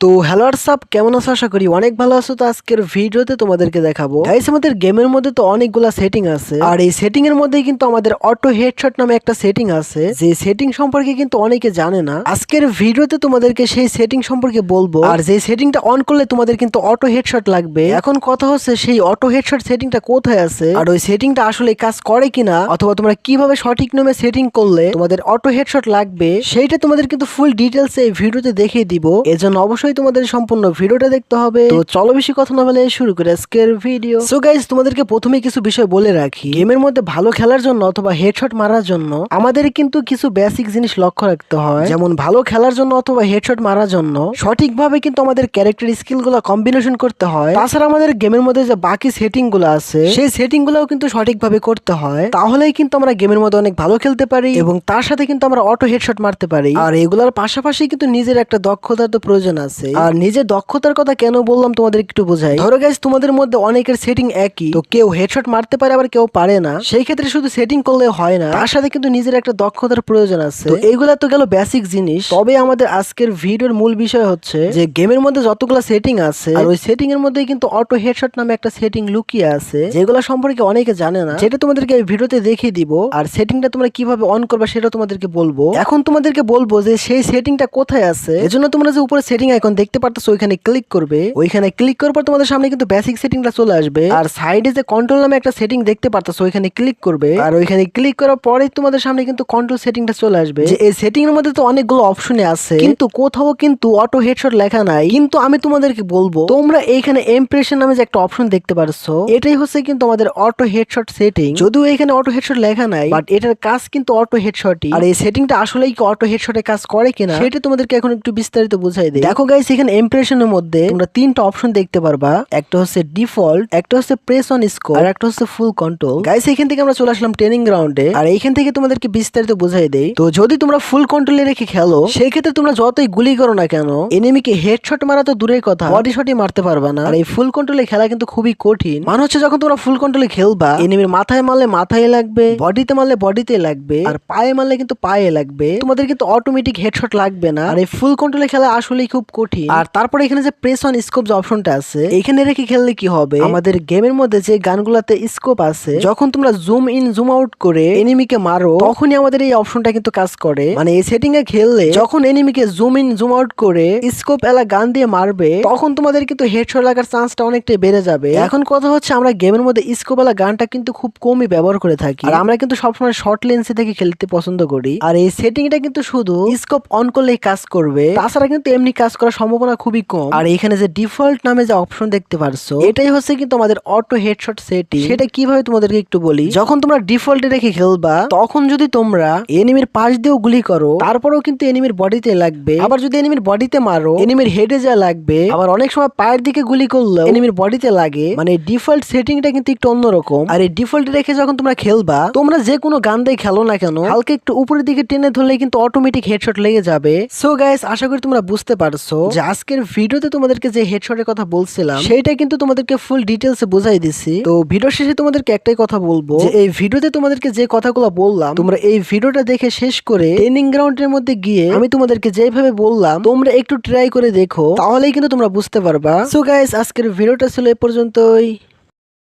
তো hello WhatsApp, কেমন আছো? আশা করি অনেক ভালো আছো। তো আজকের ভিডিওতে তোমাদেরকে দেখাবো গাইস, আমাদের গেমের মধ্যে তো অনেকগুলা সেটিং আছে, আর এই সেটিং এর মধ্যে কিন্তু আমাদের অটো হেডশট নামে একটা সেটিং আছে, যে সেটিং সম্পর্কে কিন্তু অনেকে জানে না। আজকের ভিডিওতে তোমাদেরকে সেই সেটিং সম্পর্কে বলবো, আর যে সেটিংটা অন করলে তোমাদের কিন্তু অটো হেডশট লাগবে। এখন কথা হচ্ছে সেই অটো হেডশট সেটিংটা কোথায় আছে, আর ওই সেটিংটা আসলে কাজ করে কিনা, অথবা তোমরা কিভাবে সঠিক নিয়মে সেটিং করলে তোমাদের অটো হেডশট লাগবে, সেইটা তোমাদের কিন্তু ফুল ডিটেলস এই ভিডিওতে দেখিয়ে দিব। এজন্য অবশ্যই তোমাদের সম্পূর্ণ ভিডিওটা দেখতে হবে। তো চলো বেশি কথা না বলে শুরু করি আজকের ভিডিও। সো গাইস, তোমাদেরকে প্রথমে কিছু বিষয় বলে রাখি। গেমের মধ্যে ভালো খেলার জন্য অথবা হেডশট মারার জন্য আমাদের কিন্তু কিছু বেসিক জিনিস লক্ষ্য রাখতে হয়। যেমন ভালো খেলার জন্য অথবা হেডশট মারার জন্য সঠিকভাবে কিন্তু আমাদের ক্যারেক্টার স্কিল গুলো কম্বিনেশন করতে হয়। তাছাড়া আমাদের গেমের মধ্যে যে বাকি সেটিং গুলো আছে সেই সেটিং গুলোও কিন্তু সঠিকভাবে করতে হয়, তাহলেই কিন্তু আমরা গেমের মধ্যে অনেক ভালো খেলতে পারি এবং তার সাথে কিন্তু আমরা অটো হেডশট মারতে পারি। আর এগুলোর পাশাপাশি কিন্তু নিজের একটা দক্ষতার তো প্রয়োজন আছে। আর নিজের দক্ষতার কথা কেন বললাম তোমাদের একটু বোঝাই। ধরো গাইস, তোমাদের মধ্যে অনেকের সেটিং একই, তো কেউ হেডশট মারতে পারে আবার কেউ পারে না। সেই ক্ষেত্রে শুধু সেটিং করলে হয় না, তার সাথে কিন্তু নিজের একটা দক্ষতার প্রয়োজন আছে। তো এইগুলা তো গেল বেসিক জিনিস। তবে আমাদের আজকের ভিডিওর মূল বিষয় হচ্ছে যে গেমের মধ্যে যতগুলো সেটিং আছে, আর ওই সেটিং এর মধ্যে কিন্তু অটো হেডশট নামে একটা সেটিং লুকিয়ে আছে, যেগুলো সম্পর্কে অনেকে জানে না, যেটা তোমাদেরকে এই ভিডিওতে দেখিয়ে দিব। আর সেটিংটা তোমরা কিভাবে অন করবে সেটা তোমাদেরকে বলবো। এখন তোমাদেরকে বলবো যে সেই সেটিংটা কোথায় আছে। এজন্য তোমরা যে উপরে সেটিং আইকন দেখতে পারতেছো ওইখানে ক্লিক করবে। ওইখানে ক্লিক করার পর তোমাদের সামনে কিন্তু বেসিক সেটিংটা চলে আসবে, আর সাইডে যে কন্ট্রোল নামে একটা সেটিং দেখতে পারতেছো ওইখানে ক্লিক করবে। আর ওইখানে ক্লিক করার পরে তোমাদের সামনে কিন্তু কন্ট্রোল সেটিংটা চলে আসবে। যে এই সেটিং এর মধ্যে তো অনেকগুলো অপশনে আছে, কিন্তু কোথাও কিন্তু অটো হেডশট লেখা নাই। কিন্তু আমি তোমাদেরকে বলবো, তোমরা এইখানে ইমপ্রেশন নামে যে একটা অপশন দেখতে পারছো, এটাই হচ্ছে কিন্তু আমাদের অটো হেডশট সেটিং। যদিও এখানে অটো হেডশট লেখা নাই, বাট এটার কাজ কিন্তু অটো হেডশটই। আর এই সেটিংটা আসলেই কি অটো হেডশটে কাজ করে কিনা সেটা তোমাদেরকে এখন একটু বিস্তারিত বুঝাই দেই। দেখো গাইস, এখানে ইমপ্রেশনের মধ্যে তোমরা তিনটা অপশন দেখতে পারবা। একটা হচ্ছে ডিফল্ট, একটা হচ্ছে প্রেস অন স্কোপ, আর একটা হচ্ছে ফুল কন্ট্রোল। গাইস, এখান থেকে আমরা চলে আসলাম ট্রেনিং গ্রাউন্ডে, আর এইখান থেকে তোমাদেরকে বিস্তারিত বুঝাই দেই। তো যদি তোমরা ফুল কন্ট্রোলে রেখে খেলো, সেই ক্ষেত্রে তোমরা যতই গুলি করো না কেন, এনিমিকে হেডশট মারা তো দূরের কথা, বডি শটই মারতে পারবা না। আর এই ফুল কন্ট্রোলে খেলা কিন্তু খুবই কঠিন। মানে হচ্ছে যখন তোমরা ফুল কন্ট্রোলে খেলবা, এনিমির মাথায় মারলে মাথায় লাগবে, বডিতে মারলে বডিতে লাগবে, আর পায়ে মারলে কিন্তু পায়ে লাগবে। তোমাদের কিন্তু অটোমেটিক হেডশট লাগবে না। আর এই ফুল কন্ট্রোলে খেলা আসলেই খুব কঠিন। আর তারপরে এখানে যে প্রেস অন স্কোপ যে অপশনটা আছে, এখানে রেখে খেললে কি হবে, আমাদের গেমের মধ্যে যে গানগুলাতে স্কোপ আছে, যখন তোমরা জুম ইন জুম আউট করে এনিমিকে মারো, তখনই আমাদের এই অপশনটা কিন্তু কাজ করে। মানে এই সেটিং এ খেললে যখন এনিমিকে জুম ইন জুম আউট করে স্কোপ এলা গান দিয়ে মারবে, তখন তোমাদের কিন্তু হেডশট লাগার চান্সটা অনেকটাই বেড়ে যাবে। এখন কথা হচ্ছে আমরা গেমের মধ্যে স্কোপ এলা গানটা কিন্তু খুব কমই ব্যবহার করে থাকি, আর আমরা কিন্তু সবসময় শর্ট লেন্সে থেকে খেলতে পছন্দ করি। আর এই সেটিংটা কিন্তু শুধু স্কোপ অন করলেই কাজ করবে, তাছাড়া কিন্তু এমনি কাজ করার সম্ভাবনা খুবই কম। আর এখানে যে ডিফল্ট নামে যে অপশন দেখতে পারছো, এটাই হচ্ছে কিন্তু আমাদের অটো হেডশট সেটিং। সেটা কিভাবে তোমাদেরকে একটু বলি। যখন তোমরা ডিফল্টে রেখে খেলবা, তখন যদি তোমরা এনিমির পাশ দিয়েও গুলি করো, তারপরেও কিন্তু এনিমির বডিতে লাগবে। আবার যদি এনিমির বডিতে মারো, এনিমির হেডে যা লাগবে। আবার অনেক সময় পায়ের দিকে গুলি করলেও এনিমির বডিতে লাগে। মানে ডিফল্ট সেটিংটা কিন্তু একটু অন্যরকম। আর এই ডিফল্ট রেখে যখন তোমরা খেলবা, তোমরা যে কোনো গান দিয়ে খেলো না কেন, হালকা একটু উপরের দিকে টেনে ধরলে কিন্তু অটোমেটিক হেডশট লেগে যাবে। সো গাইস, আশা করি তোমরা বুঝতে পারছো যে আজকের ভিডিওতে তোমাদেরকে যে হেডশটের কথা বলছিলাম, সেইটা কিন্তু তোমাদেরকে ফুল ডিটেলসে বুঝাই দিছি। তো ভিডিও শেষে তোমাদেরকে একটাই কথা বলবো, যে এই ভিডিওতে তোমাদেরকে যে কথাগুলো বললাম, তোমরা এই ভিডিওটা দেখে শেষ করে ট্রেনিং গ্রাউন্ডের মধ্যে গিয়ে আমি তোমাদেরকে যেভাবে বললাম তোমরা একটু ট্রাই করে দেখো, তাহলেই কিন্তু তোমরা বুঝতে পারবা। সো গাইস, আজকের ভিডিওটা ছিল এ পর্যন্তই।